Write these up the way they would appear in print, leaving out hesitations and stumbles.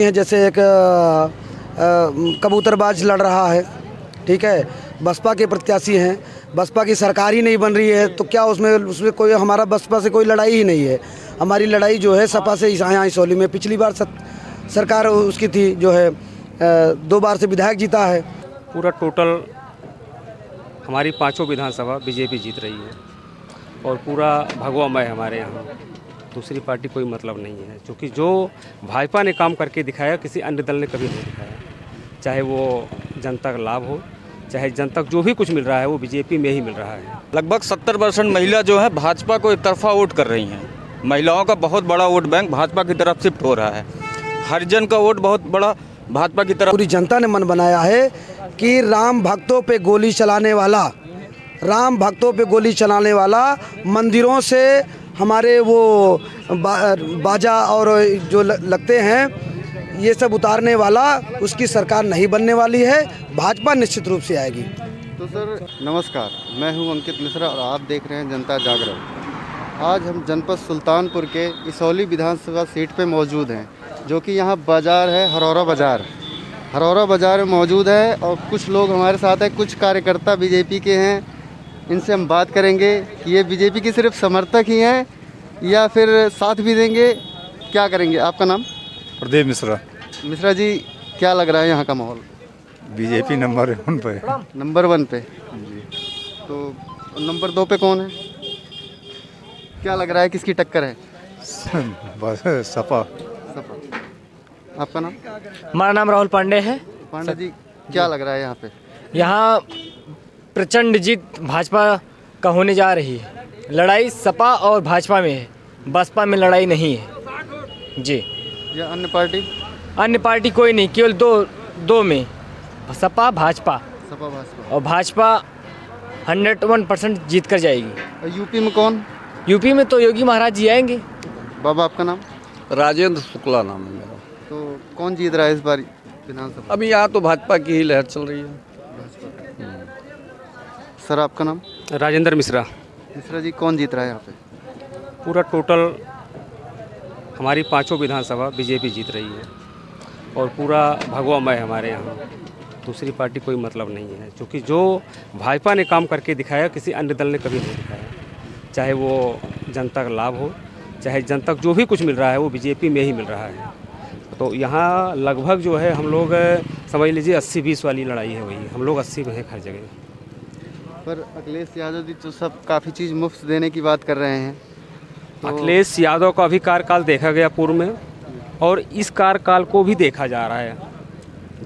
जैसे एक कबूतरबाज लड़ रहा है, ठीक है, बसपा के प्रत्याशी हैं, बसपा की सरकार ही नहीं बन रही है तो क्या उसमें कोई हमारा बसपा से कोई लड़ाई ही नहीं है। हमारी लड़ाई जो है सपा से यहाँ इसौली में पिछली बार सरकार उसकी थी जो है 2 बार से विधायक जीता है। पूरा टोटल हमारी 5 विधानसभा बीजेपी जीत रही है और पूरा भगवामय हमारे यहाँ, दूसरी पार्टी कोई मतलब नहीं है, क्योंकि जो भाजपा ने काम करके दिखाया किसी अन्य दल ने कभी नहीं दिखाया। चाहे वो जनता का लाभ हो, चाहे जनता को जो भी कुछ मिल रहा है वो बीजेपी में ही मिल रहा है। लगभग 70% महिला जो है भाजपा को एक तरफा वोट कर रही हैं। महिलाओं का बहुत बड़ा वोट बैंक भाजपा की तरफ शिफ्ट हो रहा है। हरिजन का वोट बहुत बड़ा भाजपा की तरफ। पूरी जनता ने मन बनाया है कि राम भक्तों पे गोली चलाने वाला मंदिरों से हमारे वो बाजा और जो लगते हैं ये सब उतारने वाला उसकी सरकार नहीं बनने वाली है। भाजपा निश्चित रूप से आएगी। तो सर नमस्कार, मैं हूं अंकित मिश्रा और आप देख रहे हैं जनता जागरण। आज हम जनपद सुल्तानपुर के इसौली विधानसभा सीट पे मौजूद हैं, जो कि यहां बाज़ार है हरौरा बाज़ार में मौजूद है और कुछ लोग हमारे साथ हैं, कुछ कार्यकर्ता बीजेपी के हैं। इनसे हम बात करेंगे कि ये बीजेपी के सिर्फ समर्थक ही हैं या फिर साथ भी देंगे, क्या करेंगे। आपका नाम? प्रदीप मिश्रा। मिश्रा जी, क्या लग रहा है यहाँ का माहौल? बीजेपी नंबर 1 पे। नंबर 1 पे जी। तो नंबर 2 पे कौन है? क्या लग रहा है किसकी टक्कर है? बस सपा। आपका नाम? हमारा नाम राहुल पांडे है। पांडे जी, क्या लग रहा है यहाँ पे? यहाँ प्रचंड जीत भाजपा का होने जा रही है। लड़ाई सपा और भाजपा में है, बसपा में लड़ाई नहीं है जी। या अन्य पार्टी? अन्य पार्टी कोई नहीं, केवल दो में सपा भाजपा और भाजपा 101% जीत कर जाएगी। और यूपी में कौन? यूपी में तो योगी महाराज जी आएंगे। बाबा, आपका नाम? राजेंद्र शुक्ला नाम है मेरा। तो कौन जीत रहा है इस बार विधानसभा? अभी यहाँ तो भाजपा की ही लहर चल रही है। सर, आपका नाम? राजेंद्र मिश्रा। मिश्रा जी, कौन जीत रहा है यहाँ पे? पूरा टोटल हमारी 5 विधानसभा बीजेपी जीत रही है और पूरा भगवामय हमारे यहाँ, दूसरी पार्टी कोई मतलब नहीं है, क्योंकि जो भाजपा ने काम करके दिखाया किसी अन्य दल ने कभी नहीं दिखाया। चाहे वो जनता का लाभ हो, चाहे जनता को जो भी कुछ मिल रहा है वो बीजेपी में ही मिल रहा है। तो यहाँ लगभग जो है हम लोग समझ लीजिए 80-20 वाली लड़ाई है, वही हम लोग 80 में है हर जगह। पर अखिलेश यादव जी तो सब काफ़ी चीज़ मुफ्त देने की बात कर रहे हैं। तो अखिलेश यादव का भी कार्यकाल देखा गया पूर्व में और इस कार्यकाल को भी देखा जा रहा है,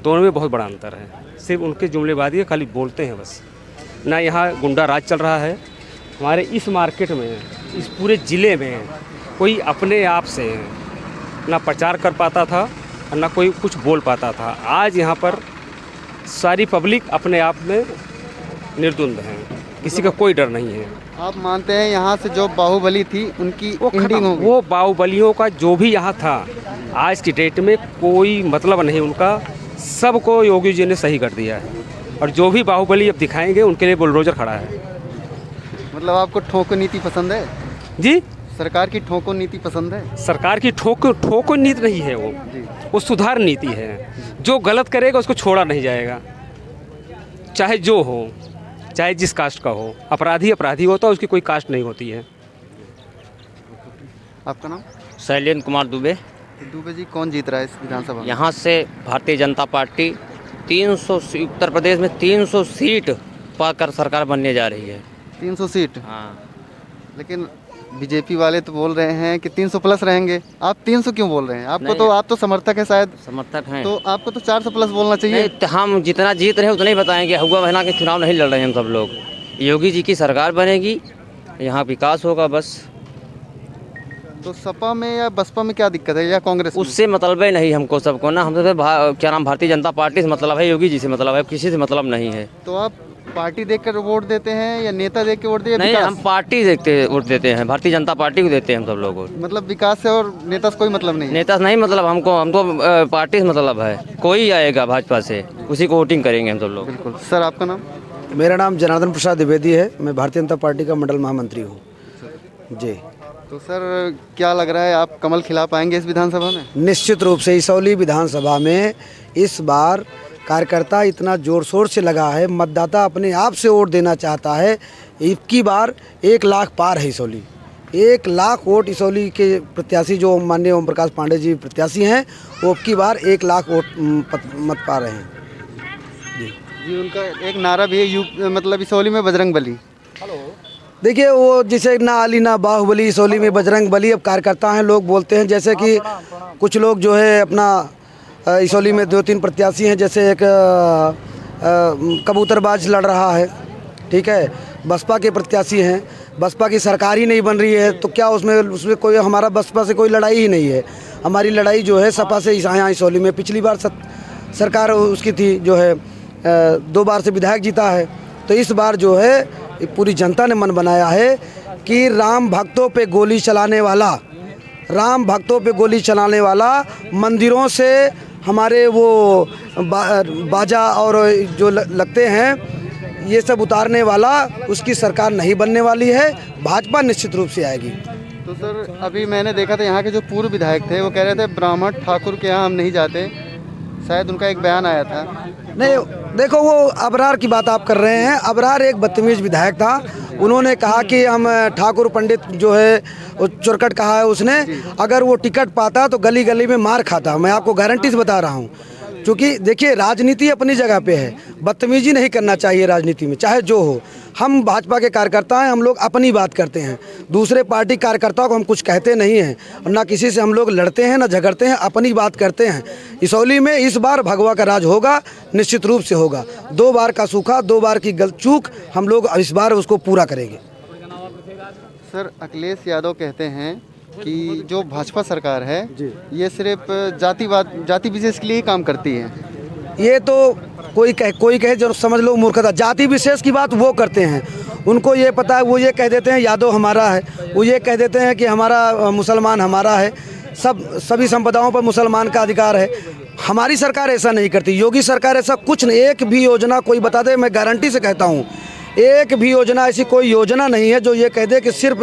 दोनों में बहुत बड़ा अंतर है। सिर्फ उनके जुमलेबाजी है, खाली बोलते हैं बस। ना यहाँ गुंडा राज चल रहा है हमारे इस मार्केट में, इस पूरे ज़िले में कोई अपने आप से ना प्रचार कर पाता था और ना कोई कुछ बोल पाता था। आज यहाँ पर सारी पब्लिक अपने आप में निर्द्वंद है, किसी का कोई डर नहीं है। आप मानते हैं यहाँ से जो बाहुबली थी उनकी एंडिंग हो गई? वो बाहुबलियों का जो भी यहाँ था आज की डेट में कोई मतलब नहीं उनका, सबको योगी जी ने सही कर दिया है और जो भी बाहुबली अब दिखाएंगे उनके लिए बुलडोजर खड़ा है। मतलब आपको ठोको नीति पसंद है जी? सरकार की ठोको नीति पसंद है? सरकार की ठोको नीति नहीं है, वो सुधार नीति है। जो गलत करेगा उसको छोड़ा नहीं जाएगा, चाहे जो हो, चाहे जिस कास्ट का हो। अपराधी होता है, उसकी कोई कास्ट नहीं होती है। आपका नाम? शैलेंद्र कुमार दुबे। दुबे जी, कौन जीत रहा है इस विधानसभा में? यहाँ से भारतीय जनता पार्टी 300 उत्तर प्रदेश में 300 सीट पाकर सरकार बनने जा रही है। 300 सीट? हाँ। लेकिन बीजेपी वाले तो बोल रहे हैं कि 300 प्लस रहेंगे। आप 300 क्यों बोल रहे हैं? आप तो समर्थक हैं शायद। समर्थक हैं तो आपको तो 400 प्लस बोलना चाहिए। नहीं, तो हम जितना जीत रहे हैं उतना ही बताएंगे। हुआ महीना के चुनाव नहीं लड़ रहे हैं हम सब लोग। योगी जी की सरकार बनेगी, यहाँ विकास होगा बस। तो सपा में या बसपा में क्या दिक्कत है, या कांग्रेस में? उससे मतलब ही नहीं हमको सबको ना, हमसे क्या नाम भारतीय जनता पार्टी से मतलब है, योगी जी से मतलब है, किसी से मतलब नहीं है। तो आप पार्टी देखकर वोट देते हैं या नेता देख के वोट देते हैं? नहीं, हम पार्टी वोट देते हैं, भारतीय जनता पार्टी को देते हैं हम सब लोग। मतलब विकास से और नेता से कोई मतलब नहीं? नेता से नहीं मतलब हमको पार्टी से मतलब है। कोई आएगा भाजपा से उसी को वोटिंग करेंगे हम सब लोग। बिल्कुल। सर, आपका नाम? मेरा नाम जनार्दन प्रसाद द्विवेदी है। मैं भारतीय जनता पार्टी का मंडल महामंत्री हूँ जी। तो सर क्या लग रहा है, आप कमल खिला पाएंगे इस विधानसभा में? निश्चित रूप से इसौली विधानसभा में इस बार कार्यकर्ता इतना ज़ोर शोर से लगा है, मतदाता अपने आप से वोट देना चाहता है। इबकी बार 1 लाख पार है इसौली, 1 लाख वोट इसौली के प्रत्याशी जो माननीय ओम प्रकाश पांडे जी प्रत्याशी हैं, वो इबकी बार 1 लाख वोट मत पा रहे हैं। जी, उनका एक नारा भी है, मतलब इसौली में बजरंग बली। देखिए, वो जैसे ना अली ना बाहुबली, इसौली में बजरंग बली। अब कार्यकर्ता हैं, लोग बोलते हैं, जैसे कि कुछ लोग जो है अपना इसौली में 2-3 प्रत्याशी हैं, जैसे एक कबूतरबाज लड़ रहा है, ठीक है, बसपा के प्रत्याशी हैं। बसपा की सरकार ही नहीं बन रही है, तो क्या उसमें कोई हमारा बसपा से कोई लड़ाई ही नहीं है। हमारी लड़ाई जो है सपा से यहाँ इसौली में। पिछली बार सरकार उसकी थी, जो है 2 बार से विधायक जीता है। तो इस बार जो है पूरी जनता ने मन बनाया है कि राम भक्तों पे गोली चलाने वाला, मंदिरों से हमारे वो बाजा और जो लगते हैं, ये सब उतारने वाला, उसकी सरकार नहीं बनने वाली है। भाजपा निश्चित रूप से आएगी। तो सर अभी मैंने देखा था यहाँ के जो पूर्व विधायक थे, वो कह रहे थे ब्राह्मण ठाकुर के यहाँ हम नहीं जाते, शायद उनका एक बयान आया था। नहीं, देखो, वो अबरार की बात आप कर रहे हैं। अबरार एक बदतमीज विधायक था। उन्होंने कहा कि हम ठाकुर पंडित जो है वो चुरकट कहा है उसने, अगर वो टिकट पाता तो गली गली में मार खाता। मैं आपको गारंटी से बता रहा हूँ, क्योंकि देखिए राजनीति अपनी जगह पे है, बदतमीजी नहीं करना चाहिए राजनीति में, चाहे जो हो। हम भाजपा के कार्यकर्ता हैं, हम लोग अपनी बात करते हैं, दूसरे पार्टी कार्यकर्ताओं को हम कुछ कहते नहीं हैं, और ना किसी से हम लोग लड़ते हैं ना झगड़ते हैं, अपनी बात करते हैं। इसौली में इस बार भगवा का राज होगा, निश्चित रूप से होगा। 2 बार का सूखा, 2 बार की गलत चूक, हम लोग इस बार उसको पूरा करेंगे। सर अखिलेश यादव कहते हैं कि जो भाजपा सरकार है ये सिर्फ जाति विशेष के लिए ही काम करती है। ये तो कोई कहे जो समझ लो मूर्खता। जाति विशेष की बात वो करते हैं, उनको ये पता है, वो ये कह देते हैं यादव हमारा है, वो ये कह देते हैं कि हमारा मुसलमान हमारा है, सभी संपदाओं पर मुसलमान का अधिकार है। हमारी सरकार ऐसा नहीं करती, योगी सरकार ऐसा कुछ नहीं। एक भी योजना कोई बता दे, मैं गारंटी से कहता हूँ, एक भी योजना ऐसी कोई योजना नहीं है जो ये कह दे कि सिर्फ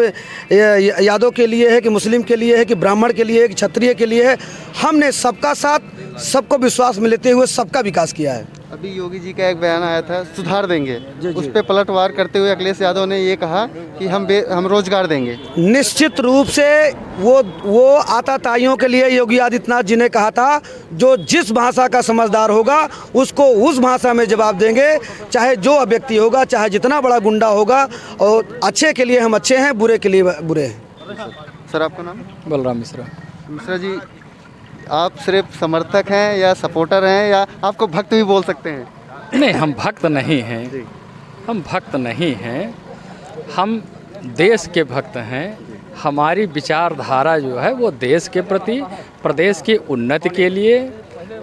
यादव के लिए है, कि मुस्लिम के लिए है, कि ब्राह्मण के लिए है, कि क्षत्रिय के लिए है। हमने सबका साथ, सबको विश्वास में लेते हुए सबका विकास किया है। अभी योगी जी का एक बयान आया था, सुधार देंगे, उस पर पलटवार करते हुए अखिलेश यादव ने ये कहा कि हम रोजगार देंगे। निश्चित रूप से वो आताताइयों के लिए योगी आदित्यनाथ जी ने कहा था, जो जिस भाषा का समझदार होगा उसको उस भाषा में जवाब देंगे, चाहे जो व्यक्ति होगा, चाहे जितना बड़ा गुंडा होगा। और अच्छे के लिए हम अच्छे हैं, बुरे के लिए बुरे हैं। सर आपका नाम? बलराम मिश्रा। मिश्रा जी, आप सिर्फ समर्थक हैं या सपोर्टर हैं, या आपको भक्त भी बोल सकते हैं? नहीं, हम भक्त नहीं हैं, हम भक्त नहीं हैं, हम देश के भक्त हैं। हमारी विचारधारा जो है वो देश के प्रति, प्रदेश की उन्नति के लिए,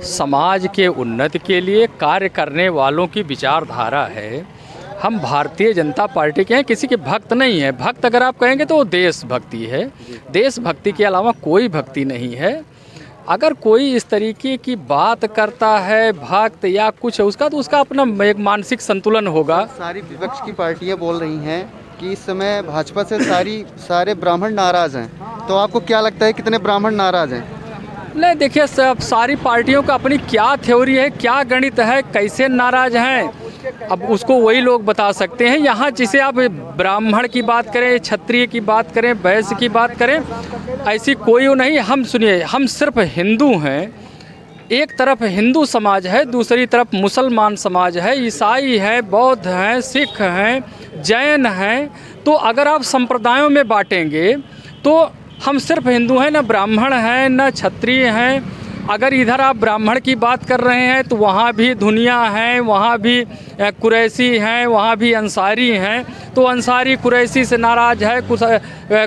समाज के उन्नति के लिए कार्य करने वालों की विचारधारा है। हम भारतीय जनता पार्टी के हैं, किसी के भक्त नहीं है। भक्त अगर आप कहेंगे तो वो देशभक्ति है, देशभक्ति के अलावा कोई भक्ति नहीं है। अगर कोई इस तरीके की बात करता है भक्त या कुछ उसका, तो उसका अपना एक मानसिक संतुलन होगा। सारी विपक्ष की पार्टियां बोल रही हैं कि इस समय भाजपा से सारे ब्राह्मण नाराज़ हैं, तो आपको क्या लगता है कितने ब्राह्मण नाराज़ हैं? नहीं, देखिए, सब सारी पार्टियों का अपनी क्या थ्योरी है, क्या गणित है, कैसे नाराज हैं, अब उसको वही लोग बता सकते हैं। यहाँ जिसे आप ब्राह्मण की बात करें, क्षत्रिय की बात करें, वैश्य की बात करें, ऐसी कोई नहीं। हम सुनिए, हम सिर्फ हिंदू हैं। एक तरफ हिंदू समाज है, दूसरी तरफ मुसलमान समाज है, ईसाई है, बौद्ध हैं, सिख हैं, जैन हैं। तो अगर आप संप्रदायों में बांटेंगे तो हम सिर्फ हिंदू हैं, ना ब्राह्मण हैं, ना क्षत्रिय हैं। अगर इधर आप ब्राह्मण की बात कर रहे हैं तो वहाँ भी धुनिया हैं, वहाँ भी कुरैशी हैं, वहाँ भी अंसारी हैं। तो अंसारी कुरैशी से नाराज़ है,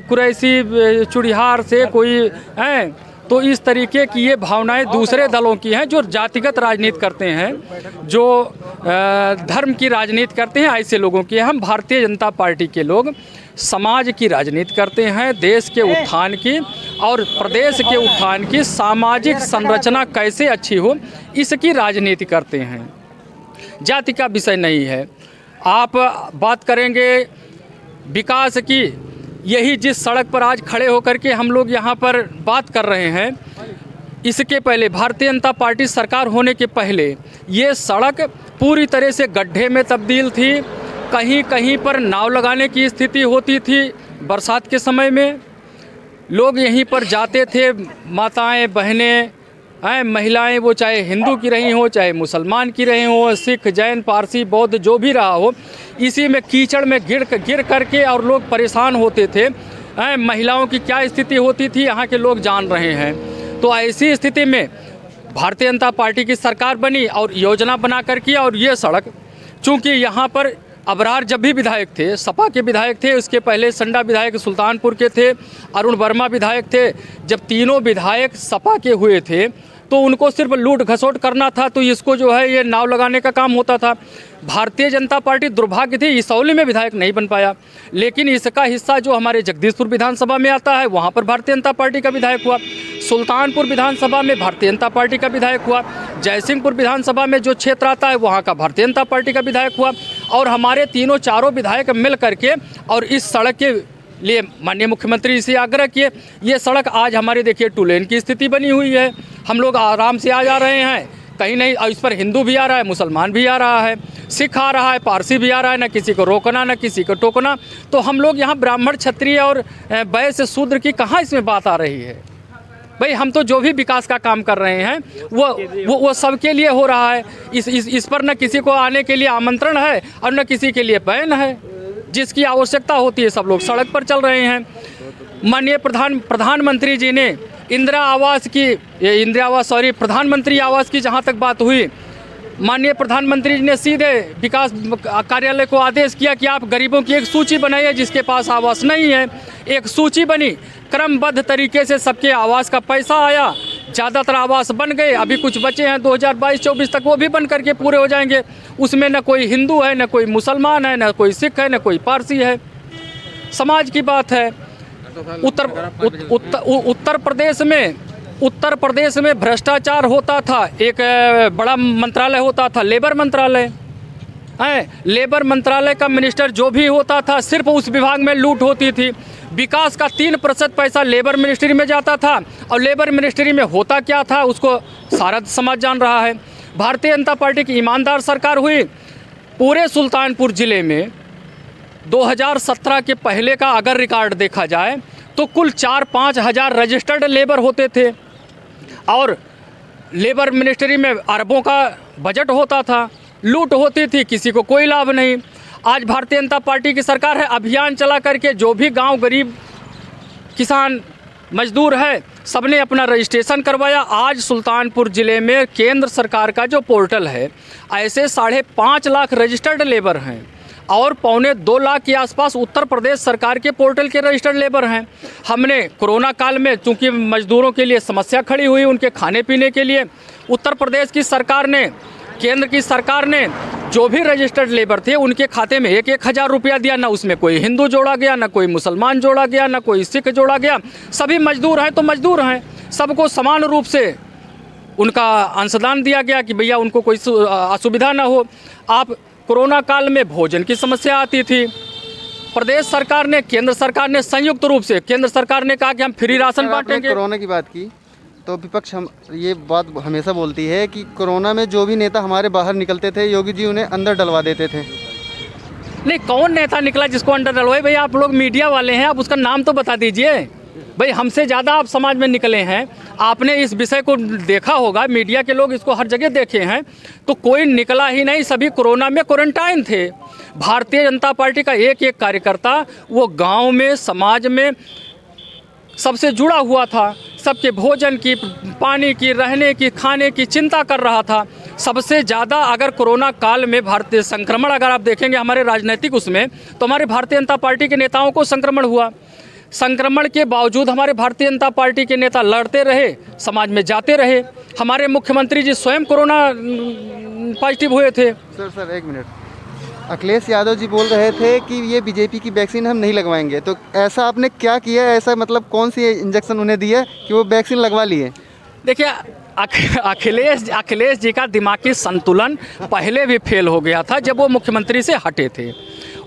कुरैशी चुड़िहार से कोई हैं। तो इस तरीके की ये भावनाएं दूसरे दलों की हैं, जो जातिगत राजनीति करते हैं, जो धर्म की राजनीति करते हैं, ऐसे लोगों की। हम भारतीय जनता पार्टी के लोग समाज की राजनीति करते हैं, देश के उत्थान की और प्रदेश के उत्थान की, सामाजिक संरचना कैसे अच्छी हो इसकी राजनीति करते हैं। जाति का विषय नहीं है। आप बात करेंगे विकास की यही जिस सड़क पर आज खड़े होकर के हम लोग यहाँ पर बात कर रहे हैं, इसके पहले भारतीय जनता पार्टी सरकार होने के पहले ये सड़क पूरी तरह से गड्ढे में तब्दील थी। कहीं कहीं पर नाव लगाने की स्थिति होती थी। बरसात के समय में लोग यहीं पर जाते थे, माताएं, बहनें, महिलाएं, वो चाहे हिंदू की रही हो, चाहे मुसलमान की रही हो, सिख, जैन, पारसी, बौद्ध, जो भी रहा हो, इसी में कीचड़ में गिर करके और लोग परेशान होते थे। महिलाओं की क्या स्थिति होती थी यहाँ के लोग जान रहे हैं। तो ऐसी स्थिति में भारतीय जनता पार्टी की सरकार बनी और योजना बना कर की, और ये सड़क, चूँकि यहाँ पर अबरार जब भी विधायक थे, सपा के विधायक थे, उसके पहले संडा विधायक सुल्तानपुर के थे, अरुण वर्मा विधायक थे, जब तीनों विधायक सपा के हुए थे तो उनको सिर्फ लूट घसोट करना था, तो इसको जो है ये नाव लगाने का काम होता था। भारतीय जनता पार्टी दुर्भाग्य थी, इसौली में विधायक नहीं बन पाया, लेकिन इसका हिस्सा जो हमारे जगदीशपुर विधानसभा में आता है वहाँ पर भारतीय जनता पार्टी का विधायक हुआ, सुल्तानपुर विधानसभा में भारतीय जनता पार्टी का विधायक हुआ, जयसिंहपुर विधानसभा में जो क्षेत्र आता है वहाँ का भारतीय जनता पार्टी का विधायक हुआ, और हमारे तीनों चारों विधायक मिल करके और इस सड़क के लिए माननीय मुख्यमंत्री से आग्रह किए। ये सड़क आज हमारे देखिए 2 लेन की स्थिति बनी हुई है, हम लोग आराम से आ जा रहे हैं, कहीं नहीं, और इस पर हिंदू भी आ रहा है, मुसलमान भी आ रहा है, सिख आ रहा है, पारसी भी आ रहा है, ना किसी को रोकना ना किसी को टोकना। तो हम लोग यहाँ ब्राह्मण, क्षत्रिय और वैश्य शूद्र की कहाँ इसमें बात आ रही है? भाई हम तो जो भी विकास का काम कर रहे हैं वो सबके लिए हो रहा है। इस पर न किसी को आने के लिए आमंत्रण है और न किसी के लिए बैन है। जिसकी आवश्यकता होती है सब लोग सड़क पर चल रहे हैं। माननीय प्रधानमंत्री जी ने प्रधानमंत्री आवास की जहाँ तक बात हुई, माननीय प्रधानमंत्री जी ने सीधे विकास कार्यालय को आदेश किया कि आप गरीबों की एक सूची बनाइए जिसके पास आवास नहीं है। एक सूची बनी, क्रमबद्ध तरीके से सबके आवास का पैसा आया, ज़्यादातर आवास बन गए, अभी कुछ बचे हैं 2022-24 तक, वो भी बन करके पूरे हो जाएंगे। उसमें न कोई हिंदू है, न कोई मुसलमान है, न कोई सिख है, न कोई पारसी है। समाज की बात है। उत्तर प्रदेश में भ्रष्टाचार होता था। एक बड़ा मंत्रालय होता था लेबर मंत्रालय, लेबर मंत्रालय का मिनिस्टर जो भी होता था सिर्फ उस विभाग में लूट होती थी। विकास का 3% पैसा लेबर मिनिस्ट्री में जाता था, और लेबर मिनिस्ट्री में होता क्या था उसको सारा समाज जान रहा है। भारतीय जनता पार्टी की ईमानदार सरकार हुई। पूरे सुल्तानपुर ज़िले में 2017 के पहले का अगर रिकॉर्ड देखा जाए तो कुल 4-5 हज़ार रजिस्टर्ड लेबर होते थे, और लेबर मिनिस्ट्री में अरबों का बजट होता था, लूट होती थी, किसी को कोई लाभ नहीं। आज भारतीय जनता पार्टी की सरकार है, अभियान चला करके जो भी गांव गरीब किसान मजदूर है सबने अपना रजिस्ट्रेशन करवाया। आज सुल्तानपुर ज़िले में केंद्र सरकार का जो पोर्टल है, ऐसे 5.5 लाख रजिस्टर्ड लेबर हैं, और 1.25 लाख के आसपास उत्तर प्रदेश सरकार के पोर्टल के रजिस्टर्ड लेबर हैं। हमने कोरोना काल में चूँकि मजदूरों के लिए समस्या खड़ी हुई, उनके खाने पीने के लिए उत्तर प्रदेश की सरकार ने, केंद्र की सरकार ने जो भी रजिस्टर्ड लेबर थे उनके खाते में 1-1 हज़ार रुपया दिया। ना उसमें कोई हिंदू जोड़ा गया, ना कोई मुसलमान जोड़ा गया, ना कोई सिख जोड़ा गया। सभी मजदूर हैं तो मजदूर हैं, सबको समान रूप से उनका अंशदान दिया गया कि भैया उनको कोई असुविधा ना हो। आप कोरोना काल में भोजन की समस्या आती थी, प्रदेश सरकार ने, केंद्र सरकार ने संयुक्त रूप से, केंद्र सरकार ने कहा कि हम फ्री राशन बांटेंगे। कोरोना की बात की तो विपक्ष हम ये बात हमेशा बोलती है कि कोरोना में जो भी नेता हमारे बाहर निकलते थे योगी जी उन्हें अंदर डलवा देते थे। नहीं, कौन नेता निकला जिसको अंदर डलवाए? भाई आप लोग मीडिया वाले हैं, आप उसका नाम तो बता दीजिए। भाई हमसे ज़्यादा आप समाज में निकले हैं, आपने इस विषय को देखा होगा, मीडिया के लोग इसको हर जगह देखे हैं, तो कोई निकला ही नहीं, सभी कोरोना में क्वारंटाइन थे। भारतीय जनता पार्टी का एक एक कार्यकर्ता वो गांव में, समाज में सबसे जुड़ा हुआ था, सबके भोजन की, पानी की, रहने की, खाने की चिंता कर रहा था। सबसे ज़्यादा अगर कोरोना काल में भारतीय संक्रमण अगर आप देखेंगे हमारे राजनीतिक उसमें, तो हमारे भारतीय जनता पार्टी के नेताओं को संक्रमण हुआ। संक्रमण के बावजूद हमारे भारतीय जनता पार्टी के नेता लड़ते रहे, समाज में जाते रहे। हमारे मुख्यमंत्री जी स्वयं कोरोना पॉजिटिव हुए थे। सर 1 मिनट, अखिलेश यादव जी बोल रहे थे कि ये बीजेपी की वैक्सीन हम नहीं लगवाएंगे, तो ऐसा आपने क्या किया? ऐसा मतलब कौन सी इंजेक्शन उन्हें दिया कि वो वैक्सीन लगवा लिए? देखिए, अखिलेश जी का दिमागी संतुलन पहले भी फेल हो गया था जब वो मुख्यमंत्री से हटे थे।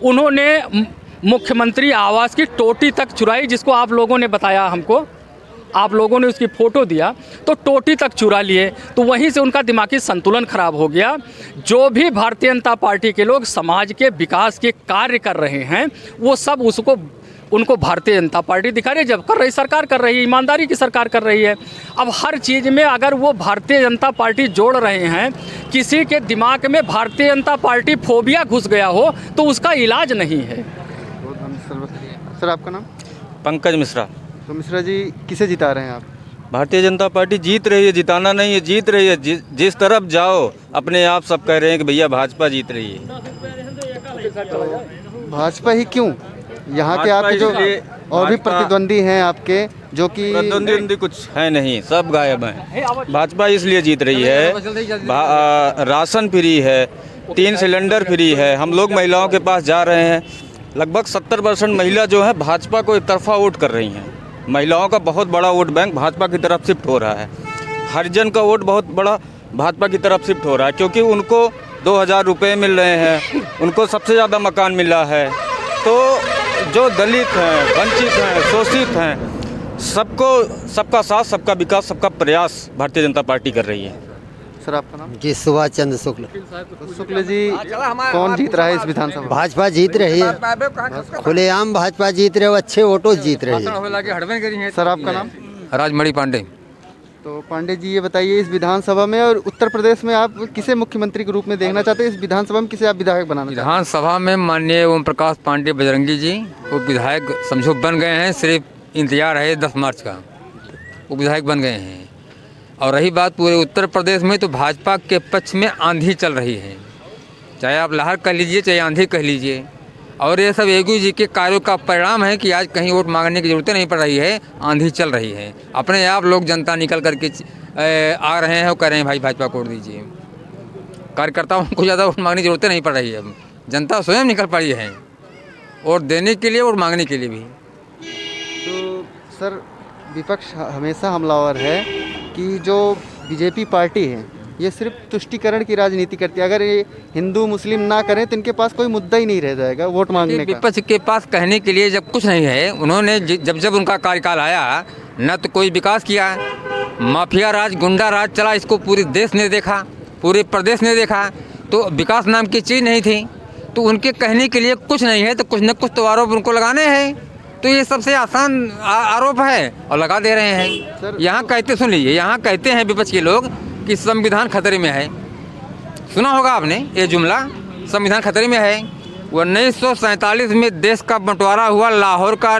उन्होंने मुख्यमंत्री आवास की टोटी तक चुराई, जिसको आप लोगों ने बताया हमको, आप लोगों ने उसकी फ़ोटो दिया, तो टोटी तक चुरा लिए। तो वहीं से उनका दिमागी संतुलन खराब हो गया। जो भी भारतीय जनता पार्टी के लोग समाज के विकास के कार्य कर रहे हैं, वो सब उनको भारतीय जनता पार्टी दिखा रही है। जब कर रही सरकार कर रही है, ईमानदारी की सरकार कर रही है। अब हर चीज़ में अगर वो भारतीय जनता पार्टी जोड़ रहे हैं, किसी के दिमाग में भारतीय जनता पार्टी फोबिया घुस गया हो तो उसका इलाज नहीं है। सर आपका नाम? पंकज मिश्रा। तो मिश्रा जी, किसे जिता रहे हैं आप? भारतीय जनता पार्टी जीत रही है, जिताना नहीं है, जीत रही है। जिस तरफ जाओ अपने आप सब कह रहे हैं कि भैया भाजपा जीत रही है। भाजपा ही क्यों? यहाँ के आपके जो और भी प्रतिद्वंदी हैं आपके, जो कि प्रतिद्वंदी कुछ है नहीं, सब गायब हैं। भाजपा इसलिए जीत रही है, राशन फ्री है, 3 सिलेंडर फ्री है। हम लोग महिलाओं के पास जा रहे हैं, लगभग 70% महिला जो है भाजपा को एक तरफा वोट कर रही हैं। महिलाओं का बहुत बड़ा वोट बैंक भाजपा की तरफ शिफ्ट हो रहा है। हरिजन का वोट बहुत बड़ा भाजपा की तरफ शिफ्ट हो रहा है, क्योंकि उनको 2000 रुपये मिल रहे हैं, उनको सबसे ज़्यादा मकान मिला है। तो जो दलित हैं, वंचित हैं, शोषित हैं, सबका साथ, सबका विकास, सबका प्रयास भारतीय जनता पार्टी कर रही है। सर आपका नाम? जी, सुभाष चंद्र शुक्ल। तो शुक्ल जी, कौन जीत रहा है इस विधानसभा? भाजपा जीत रही है, खुलेआम भाजपा जीत रहे हो, अच्छे वोटों जीत रही है। सर आपका नाम? राजमणि पांडे। तो पांडे जी, ये बताइए, इस विधानसभा में और उत्तर प्रदेश में आप किसे मुख्यमंत्री के रूप में देखना चाहते हैं? इस विधानसभा में किसे आप विधायक बनाना चाहते हैं? विधानसभा में माननीय ओम प्रकाश पांडे बजरंगी जी वो विधायक समझो बन गए हैं, सिर्फ इंतजार है 10 मार्च का, वो विधायक बन गए हैं। और रही बात पूरे उत्तर प्रदेश में, तो भाजपा के पक्ष में आंधी चल रही है, चाहे आप लहर कह लीजिए चाहे आंधी कह लीजिए। और ये सब योगी जी के कार्यों का परिणाम है कि आज कहीं वोट मांगने की जरूरत नहीं पड़ रही है, आंधी चल रही है। अपने आप लोग जनता निकल करके आ रहे हैं और कह रहे हैं भाई भाजपा को वोट दीजिए। कार्यकर्ताओं को ज़्यादा वोट मांगने की जरूरत नहीं पड़ रही है, जनता स्वयं निकल पड़ी है वोट देने के लिए, वोट मांगने के लिए भी। तो सर, विपक्ष हमेशा हमलावर है कि जो बीजेपी पार्टी है ये सिर्फ तुष्टीकरण की राजनीति करती है। अगर ये हिंदू मुस्लिम ना करें तो इनके पास कोई मुद्दा ही नहीं रह जाएगा वोट मांगने का। विपक्ष के पास कहने के लिए जब कुछ नहीं है, उन्होंने जब उनका कार्यकाल आया, न तो कोई विकास किया, माफिया राज, गुंडा राज चला, इसको पूरे देश ने देखा, पूरे प्रदेश ने देखा, तो विकास नाम की चीज़ नहीं थी। तो उनके कहने के लिए कुछ नहीं है, तो कुछ न कुछ तो आरोप उनको लगाने हैं। तो ये सबसे आसान आरोप है और लगा दे रहे हैं। यहाँ कहते, सुन लीजिए, यहाँ कहते हैं विपक्ष के लोग कि संविधान खतरे में है। सुना होगा आपने ये जुमला, संविधान खतरे में है। 1947 में देश का बंटवारा हुआ, लाहौर का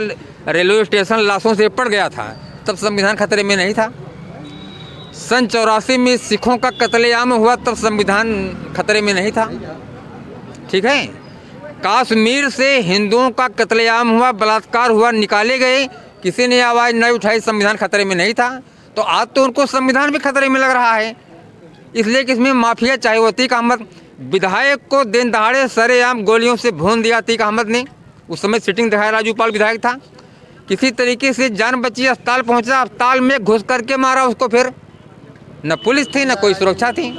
रेलवे स्टेशन लाशों से पड़ गया था, तब संविधान खतरे में नहीं था। सन 84 में सिखों का कत्लेआम हुआ, तब संविधान खतरे में नहीं था। ठीक है, कश्मीर से हिंदुओं का कत्लेआम हुआ, बलात्कार हुआ, निकाले गए, किसी ने आवाज़ नहीं उठाई, संविधान खतरे में नहीं था। तो आज तो उनको संविधान भी खतरे में लग रहा है, इसलिए कि इसमें माफिया, चाहे वो अतीक अहमद, विधायक को दिन दहाड़े सरेआम गोलियों से भून दिया अतीक अहमद ने। उस समय सिटिंग विधायक राजूपाल विधायक था, किसी तरीके से जान बची, अस्पताल पहुंचा, अस्पताल में घुस करके मारा उसको। फिर न पुलिस थी न कोई सुरक्षा थी।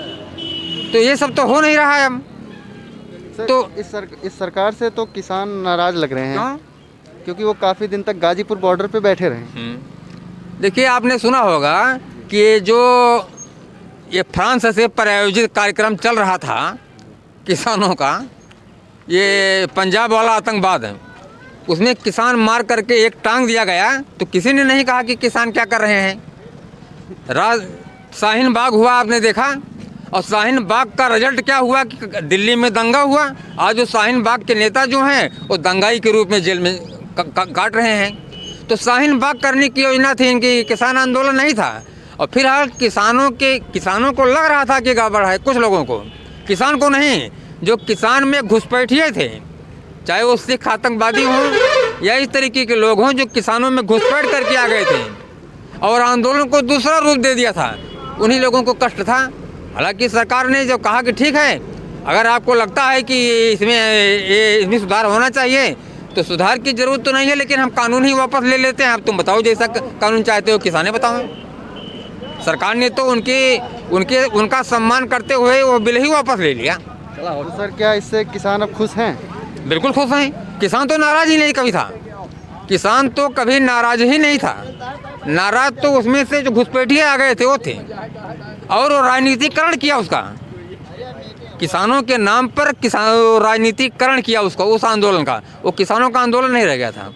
तो ये सब तो हो नहीं रहा है। सर, तो इस सरकार से तो किसान नाराज लग रहे हैं, क्योंकि वो काफ़ी दिन तक गाजीपुर बॉर्डर पे बैठे रहे। देखिए, आपने सुना होगा कि ये फ्रांस से प्रायोजित कार्यक्रम चल रहा था किसानों का, ये पंजाब वाला आतंकवाद है, उसमें किसान मार करके एक टांग दिया गया, तो किसी ने नहीं कहा कि किसान क्या कर रहे हैं। शाहीन बाग हुआ, आपने देखा, और शाहीन बाग का रिजल्ट क्या हुआ कि दिल्ली में दंगा हुआ। आज जो शाहीन बाग के नेता जो हैं वो दंगाई के रूप में जेल में काट रहे हैं। तो शाहीन बाग करने की योजना थी इनकी, किसान आंदोलन नहीं था। और फिलहाल किसानों को लग रहा था कि गड़बड़ है, कुछ लोगों को, किसान को नहीं। जो किसान में घुसपैठिए थे, चाहे वो सिख आतंकवादी हों या इस तरीके के लोग हों, जो किसानों में घुसपैठ करके आ गए थे और आंदोलन को दूसरा रूप दे दिया था, उन्हीं लोगों को कष्ट था। हालांकि सरकार ने जो कहा कि ठीक है, अगर आपको लगता है कि इसमें सुधार होना चाहिए तो सुधार की जरूरत तो नहीं है, लेकिन हम कानून ही वापस ले लेते हैं। अब तुम बताओ जैसा कानून चाहते हो, किसाने बताओ। सरकार ने तो उनका सम्मान करते हुए वो बिल ही वापस ले लिया। तो सर, क्या इससे किसान अब खुश हैं? बिल्कुल खुश हैं। किसान तो नाराज ही नहीं कभी था, किसान तो कभी नाराज ही नहीं था। नाराज तो उसमें से जो घुसपैठिए आ गए थे वो थे, और वो राजनीतिकरण किया उसका, किसानों के नाम पर किसान राजनीतिकरण किया उसका, उस आंदोलन का। वो किसानों का आंदोलन नहीं रह गया था।